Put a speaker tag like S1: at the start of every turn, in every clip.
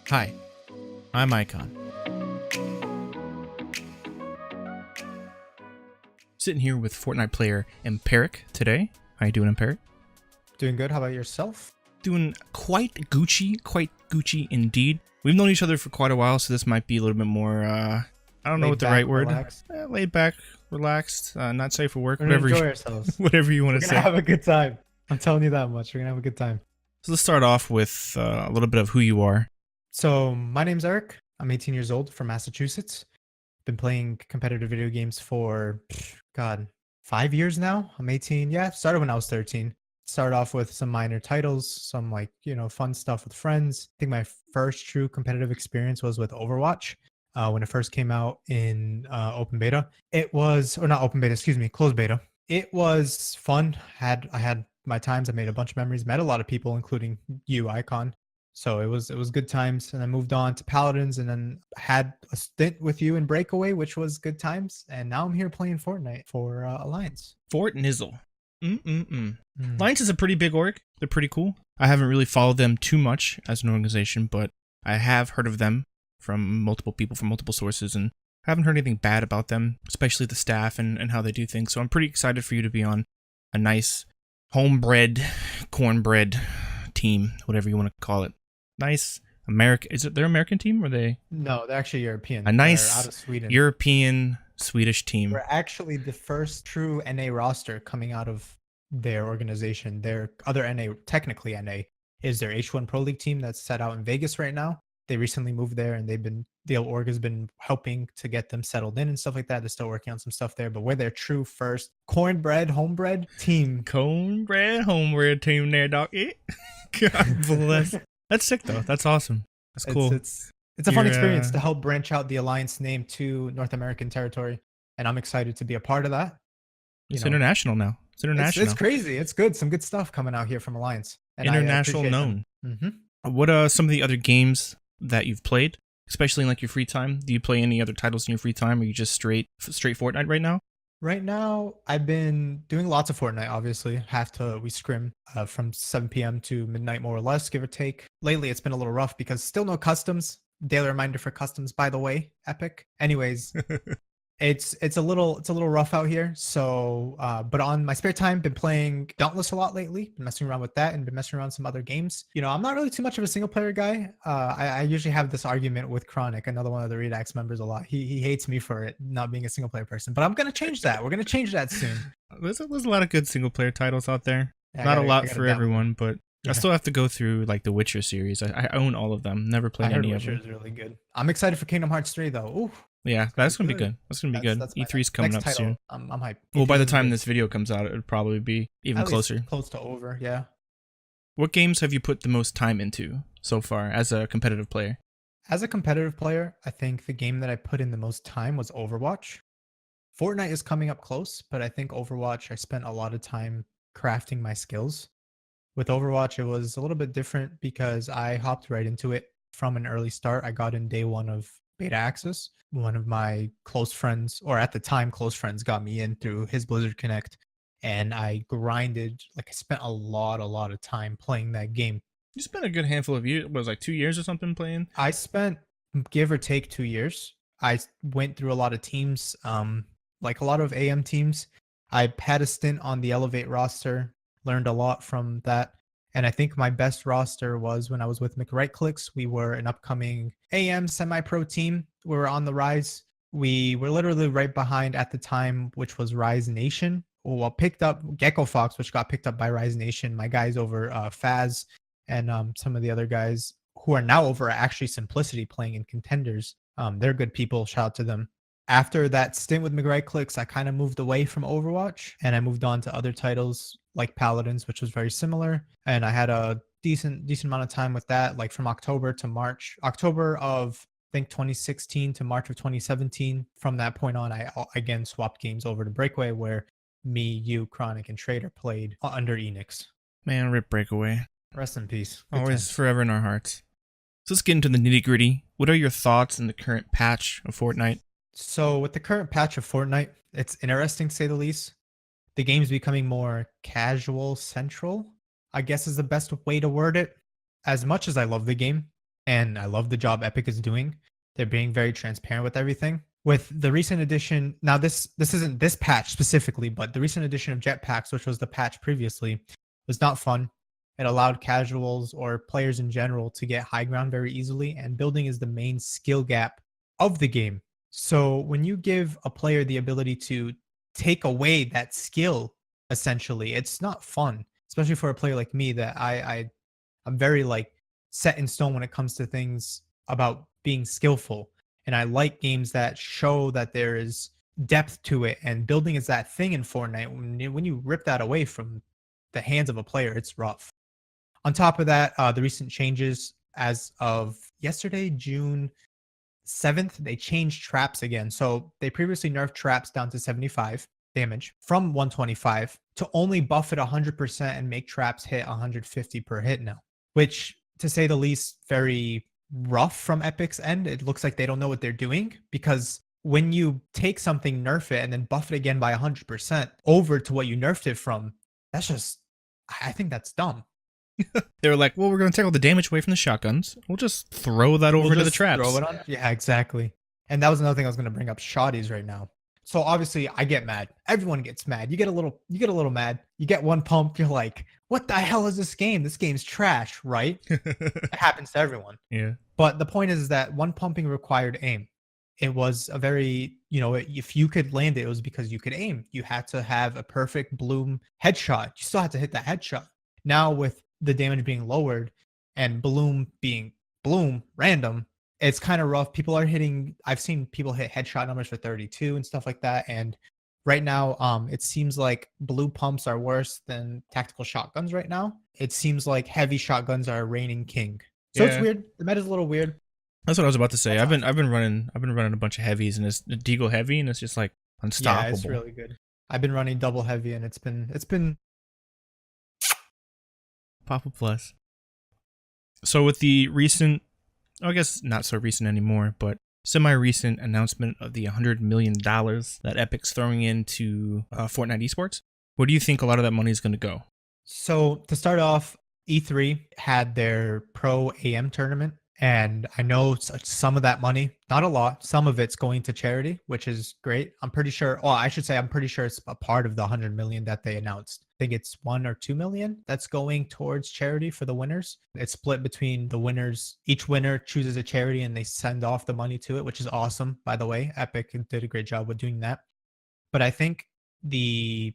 S1: Hi, I'm iKhoN. Sitting here with Fortnite player EMPERIC today. How you doing, EMPERIC?
S2: Doing good. How about yourself?
S1: Doing quite Gucci indeed. We've known each other for quite a while, so this might be a little bit more, I don't know what the right word. Laid back, relaxed, not safe for work.
S2: We're gonna
S1: Whatever,
S2: enjoy ourselves.
S1: whatever you want
S2: We're
S1: to
S2: gonna
S1: say.
S2: have a good time. I'm telling you that much. We're gonna have a good time.
S1: So let's start off with a little bit of who you are.
S2: So my name's Eric. I'm 18 years old from Massachusetts. Been playing competitive video games for, God, 5 years now. I'm 18. Yeah, started when I was 13. Started off with some minor titles, some fun stuff with friends. I think my first true competitive experience was with Overwatch. When it first came out in open beta. It was, or not open beta, excuse me, closed beta. It was fun. I had my times. I made a bunch of memories, met a lot of people, including you, iKhoN. So it was good times. And I moved on to Paladins and then had a stint with you in Breakaway, which was good times. And now I'm here playing Fortnite for Alliance.
S1: Fort Nizzle. Alliance is a pretty big org. They're pretty cool. I haven't really followed them too much as an organization, but I have heard of them from multiple people from multiple sources, and I haven't heard anything bad about them, especially the staff and how they do things. So I'm pretty excited for you to be on a nice homebred, cornbread team, whatever you want to call it. Nice American. Is it their American team or are they?
S2: No, they're actually European.
S1: A nice
S2: they're out of Sweden.
S1: European Swedish team.
S2: We're actually the first true NA roster coming out of their organization. Their other NA, technically NA, is their H1 Pro League team that's set out in Vegas right now. They recently moved there and the org has been helping to get them settled in and stuff like that. They're still working on some stuff there, but we're their true first cornbread, homebred team.
S1: Cornbread, homebread team there, dog. God bless. That's sick though. That's awesome. That's cool.
S2: It's a fun experience to help branch out the Alliance name to North American territory. And I'm excited to be a part of that.
S1: It's international now. It's international.
S2: It's crazy. It's good. Some good stuff coming out here from Alliance. And
S1: international known. What are some of the other games that you've played, especially in like your free time? Do you play any other titles in your free time, or are you just straight Fortnite right now?
S2: Right now, I've been doing lots of Fortnite, obviously. We scrim from 7 p.m. to midnight, more or less, give or take. Lately, it's been a little rough because still no customs. Daily reminder for customs, by the way, epic. Anyways, it's a little rough out here. So, but on my spare time, been playing Dauntless a lot lately. Been messing around with that and been messing around some other games. I'm not really too much of a single player guy. I usually have this argument with Chronic, another one of the Redacts members, a lot. He hates me for it not being a single player person, but I'm gonna change that. We're gonna change that soon.
S1: There's a lot of good single player titles out there. Yeah, not a lot for everyone, but I still have to go through like the Witcher series. I own all of them. Never played any of them.
S2: Witcher is really good. I'm excited for Kingdom Hearts 3 though. Ooh.
S1: Yeah, that's gonna be good. That's gonna be good. E3's coming up soon.
S2: I'm hyped.
S1: Well, by the time this video comes out, it would probably be even closer.
S2: Close to over, yeah.
S1: What games have you put the most time into so far as a competitive player?
S2: As a competitive player, I think the game that I put in the most time was Overwatch. Fortnite is coming up close, but I think Overwatch, I spent a lot of time crafting my skills. With Overwatch, it was a little bit different because I hopped right into it from an early start. I got in day one of beta access. One of my close friends, or at the time close friends, got me in through his Blizzard Connect, and I grinded. Like I spent a lot of time playing that game.
S1: You spent a good handful of years. What was it, like 2 years or something playing?
S2: I spent, give or take, 2 years. I went through a lot of teams, like a lot of AM teams. I had a stint on the Elevate roster, learned a lot from that. And I think my best roster was when I was with McRightclicks. We were an upcoming AM semi-pro team. We were on the rise. We were literally right behind at the time, which was Rise Nation. Well, picked up Gecko Fox, which got picked up by Rise Nation. My guys over Faz and some of the other guys who are now over actually Simplicity playing in Contenders. They're good people. Shout out to them. After that stint with McRightclicks, I kind of moved away from Overwatch and I moved on to other titles like Paladins, which was very similar. And I had a decent amount of time with that, like from October to March. October of, I think, 2016 to March of 2017. From that point on, I again swapped games over to Breakaway, where me, you, Chronic, and Trader played under Enix.
S1: Man, rip Breakaway.
S2: Rest in peace. Good
S1: Always
S2: times.
S1: forever in our hearts. So let's get into the nitty gritty. What are your thoughts in the current patch of Fortnite?
S2: So with the current patch of Fortnite, it's interesting to say the least. The game's becoming more casual central, I guess is the best way to word it. as much as I love the game and I love the job Epic is doing, they're being very transparent with everything. With the recent addition, now this isn't this patch specifically, but the recent addition of jetpacks, which was the patch previously, was not fun. It allowed casuals or players in general to get high ground very easily, and building is the main skill gap of the game. So when you give a player the ability to take away that skill, essentially, it's not fun, especially for a player like me that I'm very like set in stone when it comes to things about being skillful. And I like games that show that there is depth to it. And building is that thing in Fortnite. When you rip that away from the hands of a player, it's rough. On top of that, the recent changes as of yesterday, June 7th, they changed traps again. So they previously nerfed traps down to 75 damage from 125 to only buff it 100% and make traps hit 150 per hit now, which to say the least, very rough from Epic's end. It looks like they don't know what they're doing, because when you take something, nerf it, and then buff it again by 100% over to what you nerfed it from, that's just, I think that's dumb.
S1: They were like, well, we're going to take all the damage away from the shotguns. We'll just throw that over to the traps.
S2: Throw it on. Yeah, exactly. And that was another thing I was going to bring up, shoddies right now. So obviously I get mad. Everyone gets mad. You get a little mad. You get one pump, you're like, what the hell is this game? This game's trash, right? It happens to everyone.
S1: Yeah.
S2: But the point is that one pumping required aim. It was a very, if you could land it, it was because you could aim. You had to have a perfect bloom headshot. You still had to hit that headshot. Now with the damage being lowered and bloom being bloom random, it's kind of rough. People are hitting, I've seen people hit headshot numbers for 32 and stuff like that. And right now, it seems like blue pumps are worse than tactical shotguns right now. It seems like heavy shotguns are reigning king. So it's weird. The meta's a little weird.
S1: That's what I was about to say. I've been running a bunch of heavies, and it's Deagle heavy, and it's just like unstoppable.
S2: Yeah, it's really good. I've been running double heavy, and it's been
S1: Papa Plus. So with the recent, I guess not so recent anymore, but semi-recent announcement of the $100 million that Epic's throwing into Fortnite Esports, where do you think a lot of that money is going to go?
S2: So to start off, E3 had their Pro AM tournament, and I know some of that money, not a lot, some of it's going to charity, which is great. I'm pretty sure, I'm pretty sure it's a part of the 100 million that they announced. I think it's 1 or 2 million that's going towards charity for the winners. It's split between the winners. Each winner chooses a charity and they send off the money to it, which is awesome, by the way. Epic did a great job with doing that. But I think the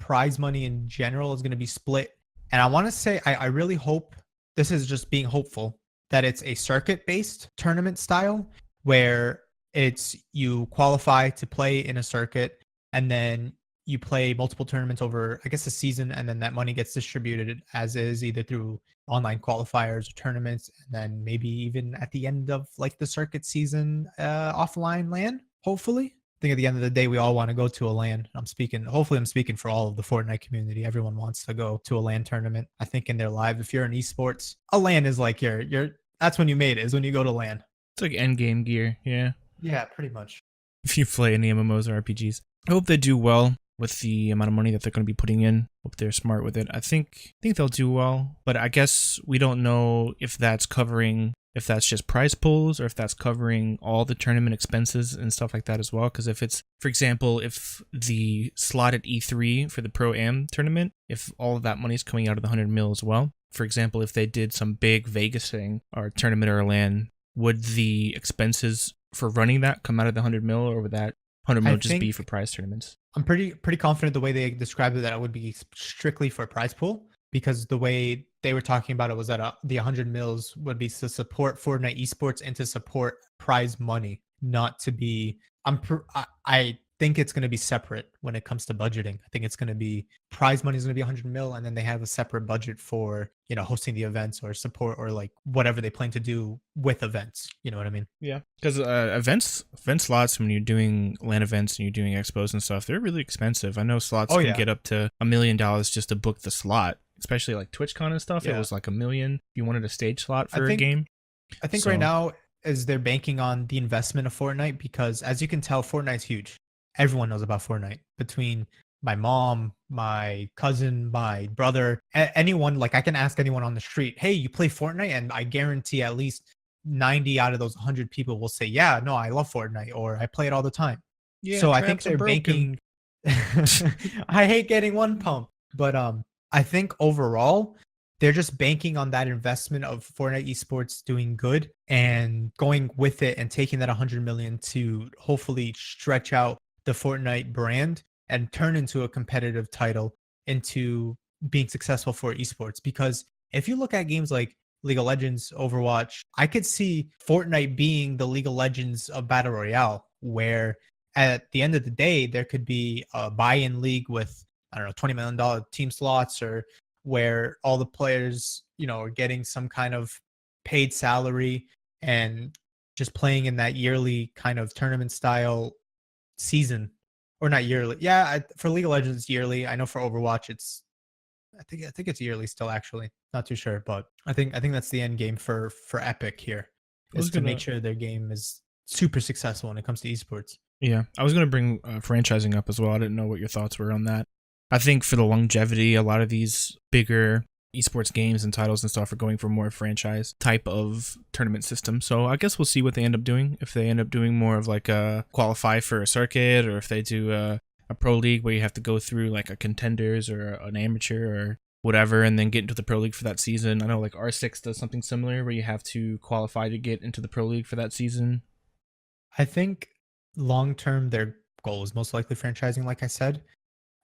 S2: prize money in general is going to be split. And I want to say, I really hope, this is just being hopeful, that it's a circuit-based tournament style where it's you qualify to play in a circuit and then you play multiple tournaments over, I guess, a season, and then that money gets distributed as is, either through online qualifiers or tournaments, and then maybe even at the end of like the circuit season, offline LAN, hopefully. I think at the end of the day, we all want to go to a LAN. Hopefully I'm speaking for all of the Fortnite community. Everyone wants to go to a LAN tournament. I think in their life, if you're in esports, a LAN is like that's when you made it, is when you go to LAN.
S1: It's like end game gear, yeah.
S2: Yeah, pretty much.
S1: If you play any MMOs or RPGs. I hope they do well with the amount of money that they're going to be putting in. Hope they're smart with it. I think they'll do well, but I guess we don't know if that's just prize pools or if that's covering all the tournament expenses and stuff like that as well. Because if it's, for example, if the slot at E3 for the Pro Am tournament, if all of that money is coming out of the 100 mil as well, for example, if they did some big Vegas thing or tournament or LAN, would the expenses for running that come out of the 100 mil, or would that 100 mil just be for prize tournaments?
S2: I'm pretty confident the way they described it that it would be strictly for prize pool, because the way they were talking about it was that the 100 mils would be to support Fortnite Esports and to support prize money, not to be. I think it's going to be separate when it comes to budgeting. I think it's going to be prize money is going to be 100 mil, and then they have a separate budget for hosting the events or support or like whatever they plan to do with events. You know what I mean?
S1: Yeah, because event slots, when you're doing LAN events and you're doing expos and stuff, they're really expensive. I know slots can get up to $1 million just to book the slot. Especially like TwitchCon and stuff, it was like $1 million if you wanted a stage slot for a game.
S2: I think right now is they're banking on the investment of Fortnite, because as you can tell, Fortnite's huge. Everyone knows about Fortnite. Between my mom, my cousin, my brother, anyone. Like I can ask anyone on the street, "Hey, you play Fortnite?" And I guarantee at least 90 out of those 100 people will say, "Yeah, no, I love Fortnite," or "I play it all the time."
S1: Yeah,
S2: So I think
S1: traps are
S2: they're
S1: broken.
S2: banking. I hate getting one pump, but I think overall they're just banking on that investment of Fortnite Esports doing good and going with it and taking that 100 million to hopefully stretch out the Fortnite brand and turn into a competitive title into being successful for esports. Because if you look at games like League of Legends, Overwatch, I could see Fortnite being the League of Legends of Battle Royale, where at the end of the day, there could be a buy-in league with, I don't know, $20 million team slots, or where all the players, are getting some kind of paid salary and just playing in that yearly kind of tournament style season, or not yearly. Yeah, for League of Legends it's yearly. I know for Overwatch I think it's yearly still, actually. Not too sure, but I think that's the end game for Epic here,
S1: I was
S2: is to make
S1: gonna,
S2: sure their game is super successful when it comes to esports.
S1: yeah, I was gonna bring franchising up as well. I didn't know what your thoughts were on that. I think for the longevity, a lot of these bigger esports games and titles and stuff are going for more franchise type of tournament system. So I guess we'll see what they end up doing. If they end up doing more of like a qualify for a circuit, or if they do a pro league where you have to go through like a contenders or an amateur or whatever, and then get into the pro league for that season. I know like R6 does something similar where you have to qualify to get into the pro league for that season.
S2: I think long term their goal is most likely franchising, like I said.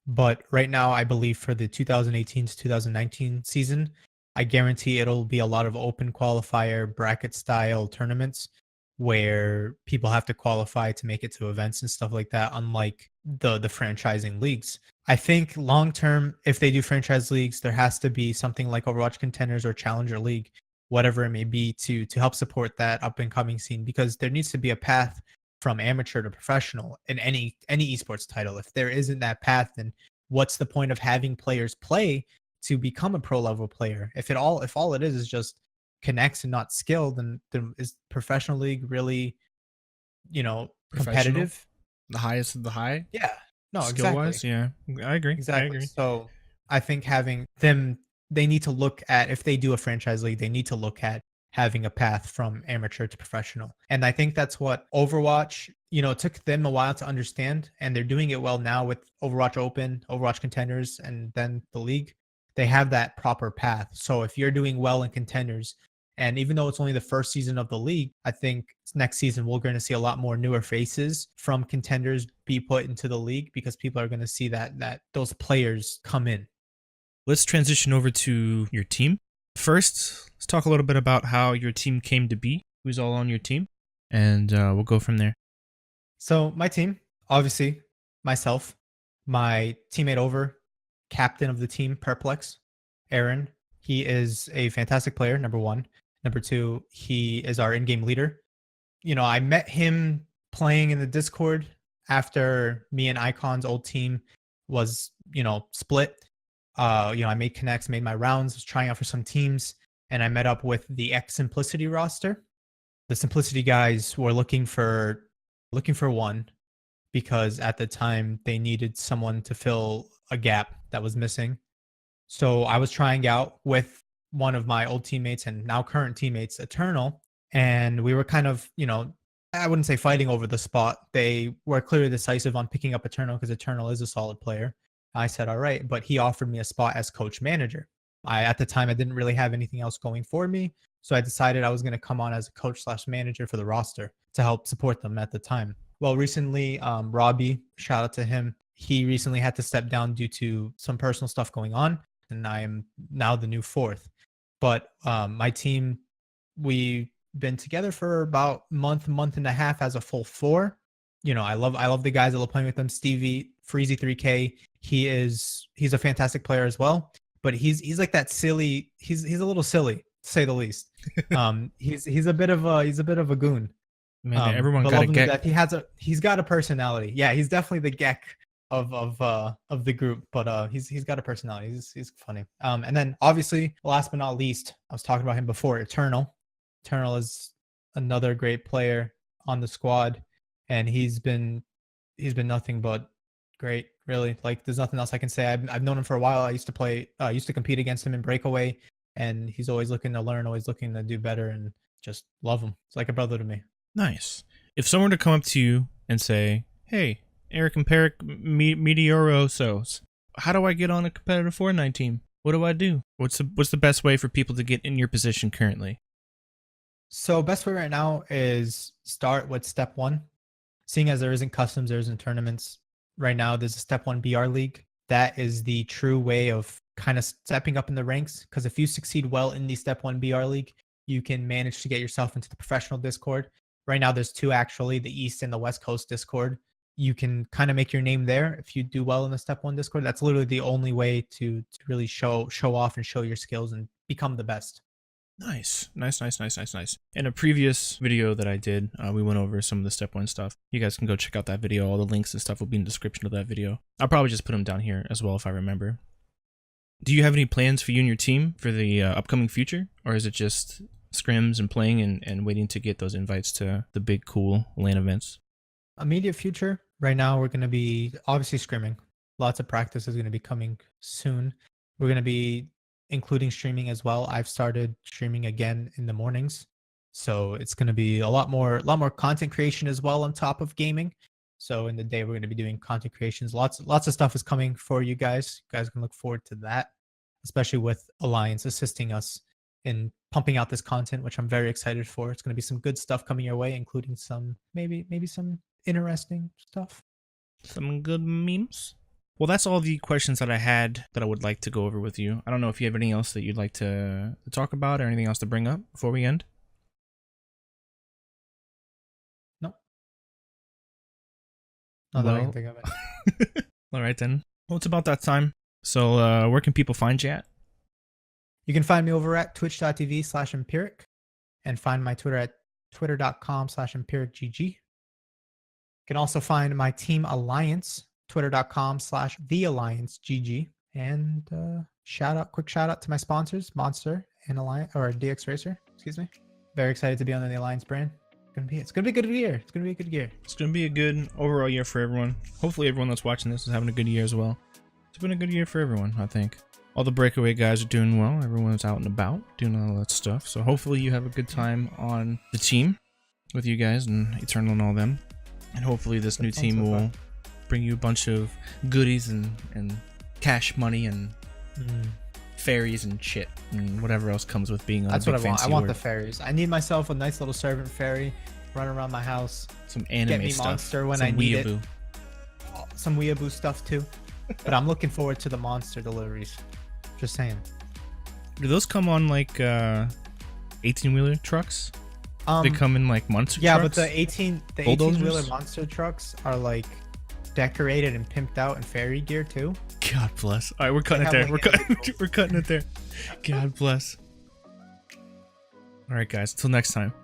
S2: But right now, I believe for the 2018 to 2019 season, I guarantee it'll be a lot of open qualifier bracket style tournaments where people have to qualify to make it to events and stuff like that, unlike the franchising leagues. I think long term, if they do franchise leagues, there has to be something like Overwatch Contenders or Challenger League, whatever it may be, to help support that up and coming scene, because there needs to be a path from amateur to professional in any esports title. If there isn't that path, then what's the point of having players play to become a pro level player? If all it is just connects and not skill, then is professional league really,
S1: Professional,
S2: competitive?
S1: the highest of the high,
S2: Yeah. No,
S1: skill
S2: exactly.
S1: wise. Yeah, I agree. I
S2: Exactly.
S1: agree.
S2: So I think having them, they need to look at, if they do a franchise league, they need to look at having a path from amateur to professional. And I think that's what Overwatch, it took them a while to understand, and they're doing it well now with Overwatch Open, Overwatch Contenders, and then the league. They have that proper path. So if you're doing well in Contenders, and even though it's only the first season of the league, I think next season we're going to see a lot more newer faces from Contenders be put into the league, because people are going to see that those players come in.
S1: Let's transition over to your team. First, let's talk a little bit about how your team came to be, who's all on your team, and we'll go from there.
S2: So my team, obviously, myself, my teammate over, captain of the team, Perplex, Aaron. He is a fantastic player, number one. Number two, he is our in-game leader. I met him playing in the Discord after me and iKhoN's old team was, split. I made connects, made my rounds, was trying out for some teams, and I met up with the X Simplicity roster. The Simplicity guys were looking for one, because at the time they needed someone to fill a gap that was missing. So I was trying out with one of my old teammates and now current teammates, Eternal, and we were kind of, I wouldn't say fighting over the spot. They were clearly decisive on picking up Eternal because Eternal is a solid player. I said, all right, but he offered me a spot as coach manager. At the time, I didn't really have anything else going for me. So I decided I was going to come on as a coach slash manager for the roster to help support them at the time. Well, recently, Robbie, shout out to him. He recently had to step down due to some personal stuff going on, and I am now the new fourth. But my team, we've been together for about month and a half as a full four. I love the guys that are playing with them. Stevie, Freezy 3K, he's a fantastic player as well. But he's like that silly. He's a little silly, to say the least. He's a bit of a goon.
S1: Man, everyone
S2: But
S1: got a
S2: love him to
S1: get.
S2: death. He's got a personality. Yeah, he's definitely the Gecc of the group, but he's got a personality. He's funny. And then obviously, last but not least, I was talking about him before, Eternal. Eternal is another great player on the squad, and he's been nothing but great really. Like, there's nothing else I can say. I've known him for a while. I used to compete against him in breakaway, and he's always looking to learn, always looking to do better, and just love him. It's like a brother to me.
S1: Nice. If someone were to come up to you and say, "Hey, Eric EMPERIC Meteorosos, how do I get on a competitive Fortnite team? What do I do? What's the best way for people to get in your position currently?"
S2: So best way right now is start with StepOne. Seeing as there isn't customs, there isn't tournaments. Right now, there's a StepOne Br League. That is the true way of kind of stepping up in the ranks. Because if you succeed well in the StepOne Br League, you can manage to get yourself into the professional Discord. Right now, there's two actually, the East and the West Coast Discord. You can kind of make your name there if you do well in the StepOne Discord. That's literally the only way to really show off and show your skills and become the best.
S1: Nice. In a previous video that I did, we went over some of the StepOne stuff. You guys can go check out that video. All the links and stuff will be in the description of that video. I'll probably just put them down here as well if I remember. Do you have any plans for you and your team for the upcoming future? Or is it just scrims and playing and waiting to get those invites to the big, cool LAN events?
S2: Immediate future, right now we're going to be obviously scrimming. Lots of practice is going to be coming soon. We're going to be including streaming as well. I've started streaming again in the mornings, so it's going to be a lot more content creation as well on top of gaming. So in the day we're going to be doing content creations. Lots of stuff is coming for you guys. You guys can look forward to that, especially with Alliance assisting us in pumping out this content, which I'm very excited for. It's going to be some good stuff coming your way, including some maybe some interesting stuff.
S1: Some good memes. Well, that's all the questions that I had that I would like to go over with you. I don't know if you have anything else that you'd like to talk about or anything else to bring up before we end.
S2: No. Not that I can think of it.
S1: All right, then. Well, it's about that time. So where can people find you at?
S2: You can find me over at twitch.tv/empiric and find my Twitter at twitter.com/empiricgg. You can also find my team Alliance, twitter.com/thealliancegg. And quick shout out to my sponsors, Monster and Alliance, or DX Racer, excuse me. Very excited to be under the Alliance brand. It's gonna be a good year. It's gonna be a good year.
S1: It's gonna be a good overall year for everyone. Hopefully everyone that's watching this is having a good year as well. It's been a good year for everyone, I think. All the breakaway guys are doing well. Everyone's out and about doing all that stuff. So hopefully you have a good time on the team with you guys and Eternal and all them. And hopefully this new team will bring you a bunch of goodies and cash money and fairies and shit and whatever else comes with being on
S2: That's
S1: a big
S2: what I want.
S1: fancy
S2: I want
S1: org.
S2: the fairies. I need myself a nice little servant fairy, run around my house.
S1: Some anime
S2: get me
S1: stuff.
S2: Monster when
S1: some
S2: I need
S1: weeaboo.
S2: it. Some weeaboo stuff too. But I'm looking forward to the monster deliveries. Just saying.
S1: Do those come on like 18-wheeler trucks? They come in like monster trucks?
S2: Yeah, but the 18-wheeler
S1: Bulldozers?
S2: monster trucks are like decorated and pimped out in fairy gear too.
S1: God bless. All right, we're cutting it there. We're cutting it there. God bless. All right, guys. Until next time.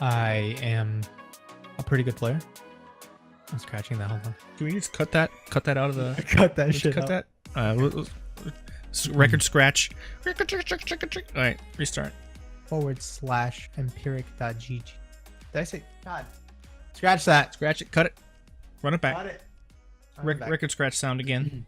S2: I am a pretty good player. I'm scratching that. Hold on.
S1: Can we just cut that? Cut that out of the.
S2: Cut that shit.
S1: Cut
S2: out.
S1: that. Record scratch. All right, restart.
S2: /empiric.gg. Did I say? God. Scratch that.
S1: Scratch it. Cut it. Run it back.
S2: Cut it.
S1: Record scratch sound again.